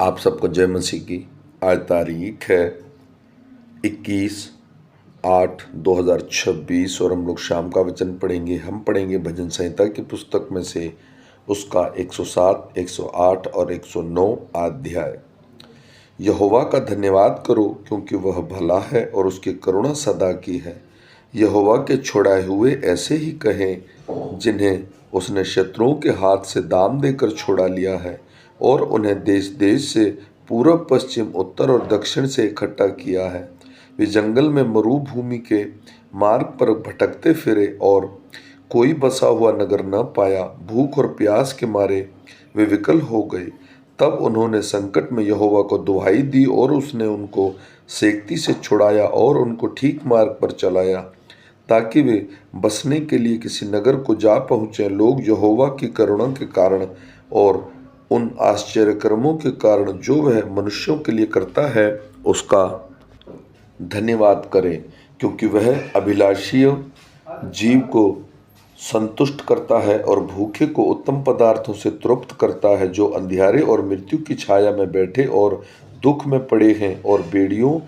आप सबको जय मसीह की। आज तारीख है 21/8/2026 और हम लोग शाम का वचन पढ़ेंगे। हम पढ़ेंगे भजन संहिता की पुस्तक में से उसका 107, 108 और 109 अध्याय। यहोवा का धन्यवाद करो क्योंकि वह भला है और उसकी करुणा सदा की है। यहोवा के छुड़ाए हुए ऐसे ही कहें जिन्हें उसने शत्रुओं के हाथ से दाम देकर छुड़ा लिया है और उन्हें देश देश से पूरब पश्चिम उत्तर और दक्षिण से इकट्ठा किया है। वे जंगल में मरुभूमि के मार्ग पर भटकते फिरे और कोई बसा हुआ नगर न पाया। भूख और प्यास के मारे वे विकल हो गए। तब उन्होंने संकट में यहोवा को दुहाई दी और उसने उनको सेक्ती से छुड़ाया और उनको ठीक मार्ग पर चलाया ताकि वे बसने के लिए किसी नगर को जा पहुँचे। लोग यहोवा की करुणा के कारण और उन आश्चर्य कर्मों के कारण जो वह मनुष्यों के लिए करता है उसका धन्यवाद करें, क्योंकि वह अभिलाषी जीव को संतुष्ट करता है और भूखे को उत्तम पदार्थों से तृप्त करता है। जो अंधियारे और मृत्यु की छाया में बैठे और दुख में पड़े हैं और बेड़ियों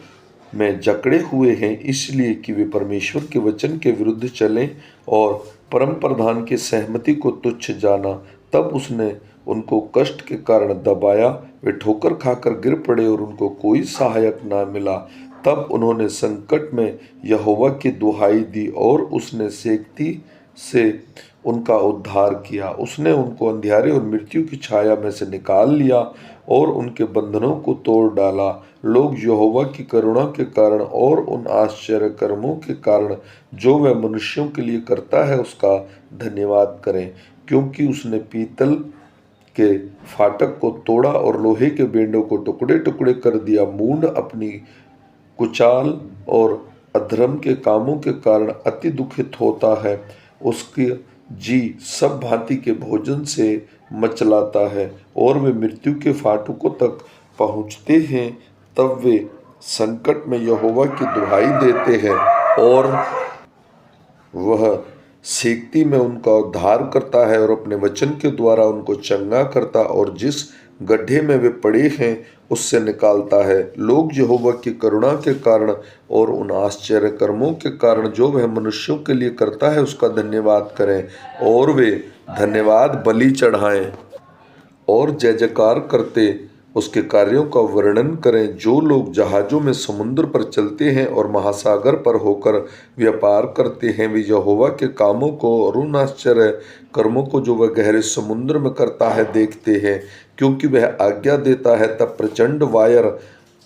में जकड़े हुए हैं, इसलिए कि वे परमेश्वर के वचन के विरुद्ध चलें और परम प्रधान की सहमति को तुच्छ जाना। तब उसने उनको कष्ट के कारण दबाया। वे ठोकर खाकर गिर पड़े और उनको कोई सहायक ना मिला। तब उन्होंने संकट में यहोवा की दुहाई दी और उसने सेक्ती से उनका उद्धार किया। उसने उनको अंधियारे और मृत्यु की छाया में से निकाल लिया और उनके बंधनों को तोड़ डाला। लोग यहोवा की करुणा के कारण और उन आश्चर्य कर्मों के कारण जो वह मनुष्यों के लिए करता है उसका धन्यवाद करें, क्योंकि उसने पीतल के फाटक को तोड़ा और लोहे के बेंडों को टुकड़े टुकड़े कर दिया। मूढ़ अपनी कुचाल और अधर्म के कामों के कारण अति दुखित होता है। उसके जी सब भांति के भोजन से मचलाता है और वे मृत्यु के फाटकों तक पहुँचते हैं। तब वे संकट में यहोवा की दुहाई देते हैं और वह सेक्ती में उनका उद्धार करता है और अपने वचन के द्वारा उनको चंगा करता और जिस गड्ढे में वे पड़े हैं उससे निकालता है। लोग यहोवा की करुणा के कारण और उन आश्चर्य कर्मों के कारण जो वह मनुष्यों के लिए करता है उसका धन्यवाद करें और वे धन्यवाद बलि चढ़ाएं और जय जयकार करते उसके कार्यों का वर्णन करें। जो लोग जहाज़ों में समुद्र पर चलते हैं और महासागर पर होकर व्यापार करते हैं, वे यहोवा के कामों को और उन आश्चर्य कर्मों को जो वह गहरे समुद्र में करता है देखते हैं। क्योंकि वह आज्ञा देता है तब प्रचंड वायर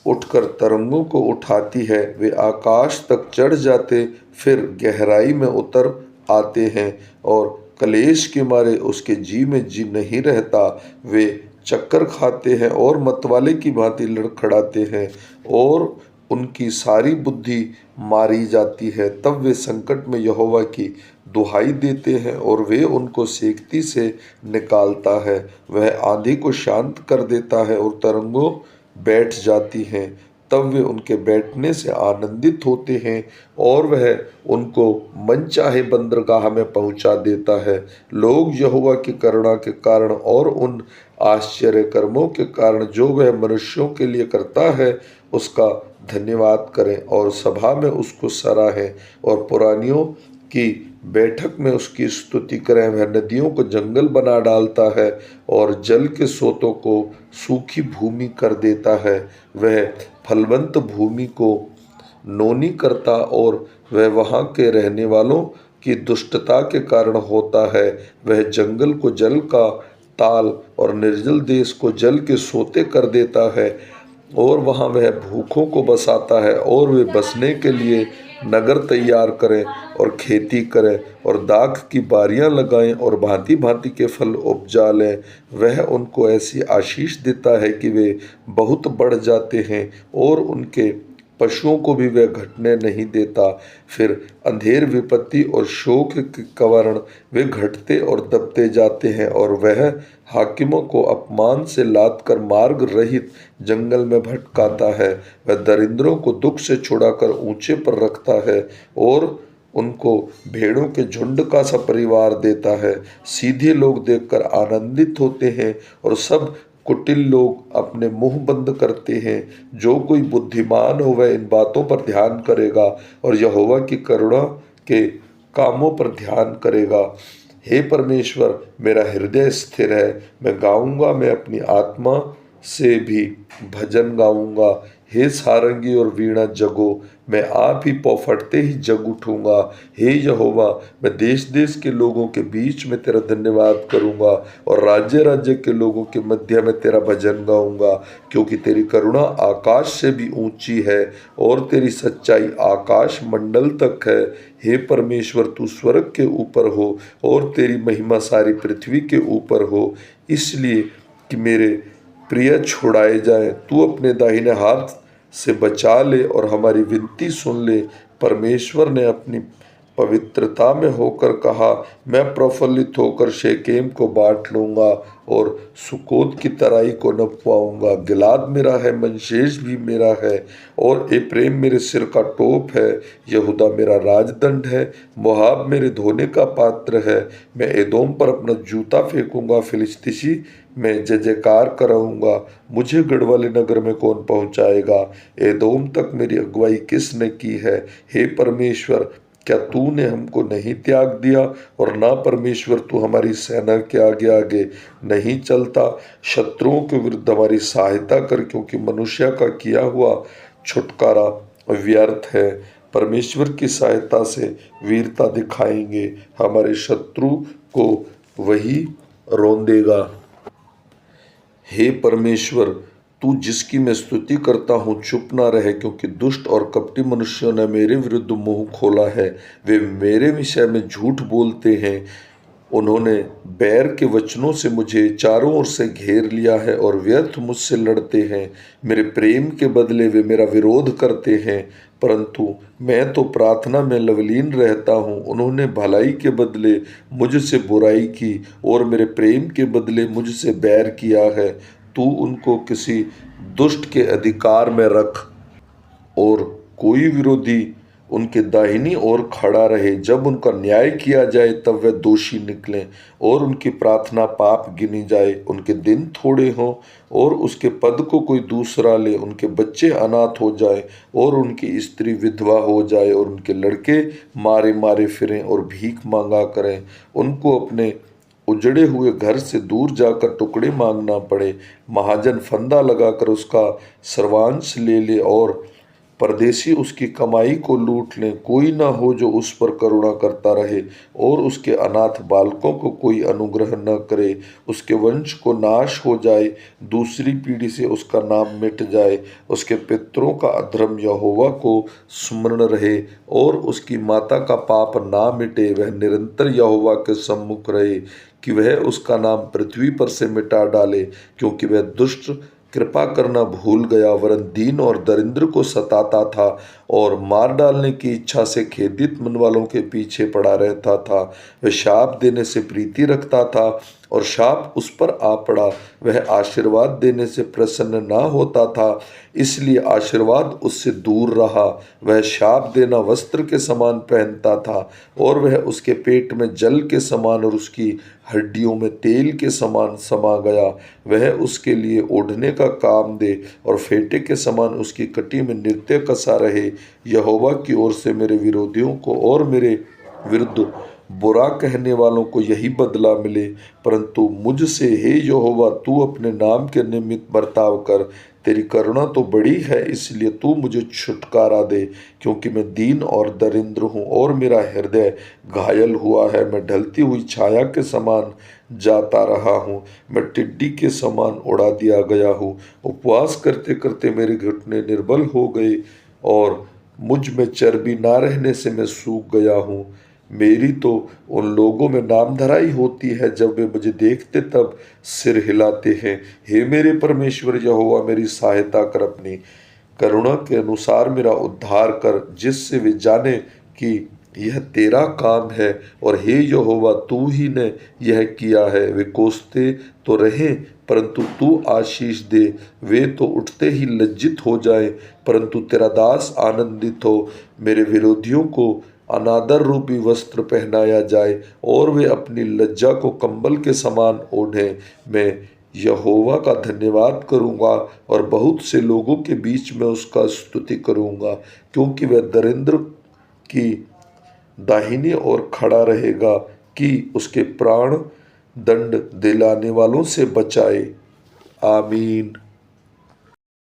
उठकर तरंगों को उठाती है। वे आकाश तक चढ़ जाते फिर गहराई में उतर आते हैं और कलेश के मारे उसके जी में जी नहीं रहता। वे चक्कर खाते हैं और मतवाले की भांति लड़खड़ाते हैं और उनकी सारी बुद्धि मारी जाती है। तब वे संकट में यहोवा की दुहाई देते हैं और वे उनको सेक्ती से निकालता है। वह आंधी को शांत कर देता है और तरंगों बैठ जाती हैं। तब वे उनके बैठने से आनंदित होते हैं और वह उनको मनचाहे बंदरगाह में पहुंचा देता है। लोग यहोवा की करुणा के कारण और उन आश्चर्य कर्मों के कारण जो वह मनुष्यों के लिए करता है उसका धन्यवाद करें और सभा में उसको सराहें और पुरानियों की बैठक में उसकी स्तुति करें। वह नदियों को जंगल बना डालता है और जल के सोतों को सूखी भूमि कर देता है। वह फलवंत भूमि को नोनी करता और वह वहाँ के रहने वालों की दुष्टता के कारण होता है। वह जंगल को जल का ताल और निर्जल देश को जल के सोते कर देता है और वहाँ वह भूखों को बसाता है और वे बसने के लिए नगर तैयार करें और खेती करें और दाख की बारियां लगाएं और भांति भांति के फल उपजा लें। वह उनको ऐसी आशीष देता है कि वे बहुत बढ़ जाते हैं और उनके पशुओं को भी वह घटने नहीं देता। फिर अंधेर विपत्ति और शोक के कारण वे घटते और दबते जाते हैं और वह हाकिमों को अपमान से लाद कर मार्ग रहित जंगल में भटकाता है। वह दरिद्रों को दुख से छुड़ाकर ऊंचे पर रखता है और उनको भेड़ों के झुंड का सा परिवार देता है। सीधे लोग देखकर आनंदित होते हैं और सब कुटिल लोग अपने मुंह बंद करते हैं। जो कोई बुद्धिमान हो वह इन बातों पर ध्यान करेगा और यहोवा की करुणा के कामों पर ध्यान करेगा। हे परमेश्वर, मेरा हृदय स्थिर है, मैं गाऊंगा, मैं अपनी आत्मा से भी भजन गाऊंगा। हे सारंगी और वीणा जगो, मैं आप ही पौ फटते ही जग उठूंगा। हे यहोवा, मैं देश देश के लोगों के बीच में तेरा धन्यवाद करूंगा और राज्य राज्य के लोगों के मध्य में तेरा भजन गाऊंगा, क्योंकि तेरी करुणा आकाश से भी ऊंची है और तेरी सच्चाई आकाश मंडल तक है। हे परमेश्वर, तू स्वर्ग के ऊपर हो और तेरी महिमा सारी पृथ्वी के ऊपर हो, इसलिए कि मेरे प्रिय छुड़ाए जाए। तू अपने दाहिने हाथ से बचा ले और हमारी विनती सुन ले। परमेश्वर ने अपनी पवित्रता में होकर कहा, मैं प्रफुल्लित होकर शेकेम को बांट लूंगा और सुकोत की तराई को नपवाऊंगा। गिलाद मेरा है, मनशेष भी मेरा है और एप्रेम मेरे सिर का टोप है। यहूदा मेरा राजदंड है, मोआब मेरे धोने का पात्र है। मैं एदोम पर अपना जूता फेंकूंगा, फिलिस्तीसी मैं जय जयकार कराऊंगा। मुझे गढ़वाले नगर में कौन पहुंचाएगा? एदोम तक मेरी अगुवाई किसने की है? हे परमेश्वर, क्या तूने हमको नहीं त्याग दिया? और ना परमेश्वर, तू हमारी सेना के आगे आगे नहीं चलता? शत्रुओं के विरुद्ध हमारी सहायता कर, क्योंकि मनुष्य का किया हुआ छुटकारा व्यर्थ है। परमेश्वर की सहायता से वीरता दिखाएंगे, हमारे शत्रु को वही रौंदेगा। हे परमेश्वर, तू जिसकी मैं स्तुति करता हूँ चुप ना रहे, क्योंकि दुष्ट और कपटी मनुष्यों ने मेरे विरुद्ध मुंह खोला है। वे मेरे विषय में झूठ बोलते हैं। उन्होंने बैर के वचनों से मुझे चारों ओर से घेर लिया है और व्यर्थ मुझसे लड़ते हैं। मेरे प्रेम के बदले वे मेरा विरोध करते हैं, परंतु मैं तो प्रार्थना में लवलीन रहता हूँ। उन्होंने भलाई के बदले मुझसे बुराई की और मेरे प्रेम के बदले मुझसे बैर किया है। तू उनको किसी दुष्ट के अधिकार में रख और कोई विरोधी उनके दाहिनी ओर खड़ा रहे। जब उनका न्याय किया जाए तब वे दोषी निकलें और उनकी प्रार्थना पाप गिनी जाए। उनके दिन थोड़े हों और उसके पद को कोई दूसरा ले। उनके बच्चे अनाथ हो जाए और उनकी स्त्री विधवा हो जाए और उनके लड़के मारे मारे फिरें और भीख मांगा करें। उनको अपने उजड़े हुए घर से दूर जाकर टुकड़े मांगना पड़े। महाजन फंदा लगाकर उसका सर्वांश ले ले और परदेसी उसकी कमाई को लूट लें। कोई ना हो जो उस पर करुणा करता रहे और उसके अनाथ बालकों को कोई अनुग्रह न करे। उसके वंश को नाश हो जाए, दूसरी पीढ़ी से उसका नाम मिट जाए। उसके पितरों का अधर्म यहोवा को स्मरण रहे और उसकी माता का पाप ना मिटे। वह निरंतर यहोवा के सम्मुख रहे कि वह उसका नाम पृथ्वी पर से मिटा डाले, क्योंकि वह दुष्ट कृपा करना भूल गया, वरन दीन और दरिद्र को सताता था और मार डालने की इच्छा से खेदित मन वालों के पीछे पड़ा रहता था। वह शाप देने से प्रीति रखता था और शाप उस पर आ पड़ा। वह आशीर्वाद देने से प्रसन्न ना होता था, इसलिए आशीर्वाद उससे दूर रहा। वह शाप देना वस्त्र के समान पहनता था और वह उसके पेट में जल के समान और उसकी हड्डियों में तेल के समान समा गया। वह उसके लिए ओढ़ने का काम दे और फेंटे के समान उसकी कटी में नृत्य कसा रहे। यहोवा की ओर से मेरे विरोधियों को और मेरे विरुद्ध बुरा कहने वालों को यही बदला मिले, परंतु मुझसे हे यहोवा, तू अपने नाम के निमित्त बर्ताव कर। तेरी करुणा तो बड़ी है, इसलिए तू मुझे छुटकारा दे, क्योंकि मैं दीन और दरिद्र हूँ और मेरा हृदय घायल हुआ है। मैं ढलती हुई छाया के समान जाता रहा हूँ, मैं टिड्डी के समान उड़ा दिया गया हूँ। उपवास करते करते मेरे घुटने निर्बल हो गए और मुझ में चर्बी ना रहने से मैं सूख गया हूँ। मेरी तो उन लोगों में नामधराई होती है, जब वे मुझे देखते तब सिर हिलाते हैं। हे मेरे परमेश्वर यहोवा, मेरी सहायता कर, अपनी करुणा के अनुसार मेरा उद्धार कर, जिससे वे जाने कि यह तेरा काम है और हे यहोवा, तू ही ने यह किया है। वे कोसते तो रहें, परंतु तू आशीष दे। वे तो उठते ही लज्जित हो जाए, परंतु तेरा दास आनंदित हो। मेरे विरोधियों को अनादर रूपी वस्त्र पहनाया जाए और वे अपनी लज्जा को कंबल के समान ओढ़ें। मैं यहोवा का धन्यवाद करूँगा और बहुत से लोगों के बीच में उसका स्तुति करूँगा, क्योंकि वह दरिद्र की दाहिनी ओर खड़ा रहेगा कि उसके प्राण दंड दिलाने वालों से बचाए। आमीन।